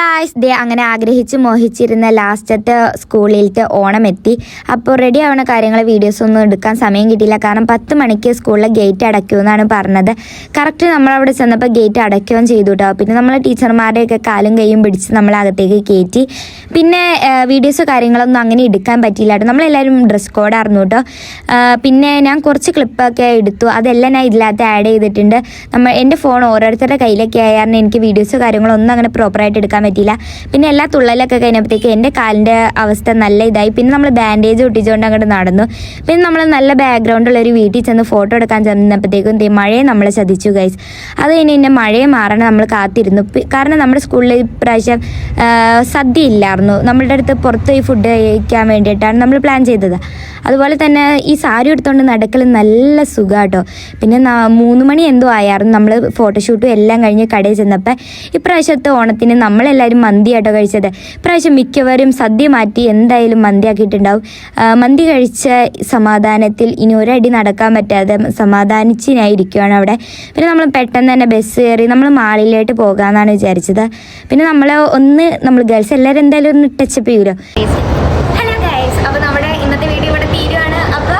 Guys ദേ അങ്ങനെ ആഗ്രഹിച്ച് മോഹിച്ചിരുന്ന ലാസ്റ്റത്തെ സ്കൂളിലത്തെ ഓണം എത്തി. അപ്പോൾ റെഡി ആവുന്ന കാര്യങ്ങൾ വീഡിയോസൊന്നും എടുക്കാൻ സമയം കിട്ടിയില്ല. കാരണം 10 മണിക്ക് സ്കൂളിലെ ഗേറ്റ് അടയ്ക്കുമെന്നാണ് പറഞ്ഞത്. കറക്റ്റ് നമ്മളവിടെ ചെന്നപ്പോൾ ഗേറ്റ് അടയ്ക്കുകയും ചെയ്തു കേട്ടോ. പിന്നെ നമ്മൾ ടീച്ചർമാരുടെയൊക്കെ കാലും കൈയും പിടിച്ച് നമ്മളകത്തേക്ക് കയറ്റി. പിന്നെ വീഡിയോസോ കാര്യങ്ങളൊന്നും അങ്ങനെ എടുക്കാൻ പറ്റിയില്ല കേട്ടോ. നമ്മളെല്ലാവരും ഡ്രസ് കോഡായിരുന്നു കേട്ടോ. പിന്നെ ഞാൻ കുറച്ച് ക്ലിപ്പൊക്കെ എടുത്തു. അതെല്ലാം ഞാൻ ഇതിനകത്ത് ആഡ് ചെയ്തിട്ടുണ്ട്. എൻ്റെ ഫോൺ ഓരോരുത്തരുടെ കയ്യിലൊക്കെ ആയിരുന്നു. എനിക്ക് വീഡിയോസോ കാര്യങ്ങളൊന്നും അങ്ങനെ പ്രോപ്പറായിട്ട് എടുക്കാൻ പറ്റിയില്ല. പിന്നെ എല്ലാ തുള്ളലൊക്കെ കഴിഞ്ഞപ്പോഴത്തേക്ക് എൻ്റെ കാലിൻ്റെ അവസ്ഥ നല്ല ഇതായി. പിന്നെ നമ്മൾ ബാൻഡേജ് ഒട്ടിച്ചുകൊണ്ട് അങ്ങോട്ട് നടന്നു. പിന്നെ നമ്മൾ നല്ല ബാക്ക്ഗ്രൗണ്ടുള്ള ഒരു വീട്ടിൽ ചെന്ന് ഫോട്ടോ എടുക്കാൻ ചെന്നപ്പോഴത്തേക്കും മഴയെ നമ്മളെ ചതിച്ചു ഗൈസ്. അത് കഴിഞ്ഞ് പിന്നെ മഴയെ മാറണം നമ്മൾ കാത്തിരുന്നു. കാരണം നമ്മുടെ സ്കൂളിൽ ഇപ്രാവശ്യം സദ്യ ഇല്ലായിരുന്നു. നമ്മളുടെ അടുത്ത് പുറത്ത് പോയി ഫുഡ് കഴിക്കാൻ വേണ്ടിയിട്ടാണ് നമ്മൾ പ്ലാൻ ചെയ്തത്. അതുപോലെ തന്നെ ഈ സാരി എടുത്തുകൊണ്ട് നടക്കൽ നല്ല സുഖമാട്ടോ. പിന്നെ 3 മണി എന്തോ ആയിരുന്നു നമ്മൾ ഫോട്ടോഷൂട്ടും എല്ലാം കഴിഞ്ഞ് കടയിൽ ചെന്നപ്പോൾ. ഇപ്രാവശ്യത്തെ ഓണത്തിന് നമ്മളെല്ലാവരും മന്തിയാട്ടോ കഴിച്ചത്. ഇപ്രാവശ്യം മിക്കവരും സദ്യ മാറ്റി എന്തായാലും മന്തി ആക്കിയിട്ടുണ്ടാവും. മന്തി കഴിച്ച സമാധാനത്തിൽ ഇനി ഒരടി നടക്കാൻ പറ്റാതെ സമാധാനിച്ചിരിക്കുകയാണ് അവിടെ. പിന്നെ നമ്മൾ പെട്ടെന്ന് തന്നെ ബസ് കയറി നമ്മൾ മാളിലോട്ട് പോകാമെന്നാണ് വിചാരിച്ചത്. പിന്നെ നമ്മൾ ഗേൾസ് എല്ലാവരും എന്തായാലും ഒന്ന് ടച്ചപ്പ് ചെയ്യുമല്ലോ. ഹലോ ഗൈസ്, അപ്പോൾ നമ്മുടെ ഇന്നത്തെ വീഡിയോ ഇവിടെ തീരുവാണ്. അപ്പോൾ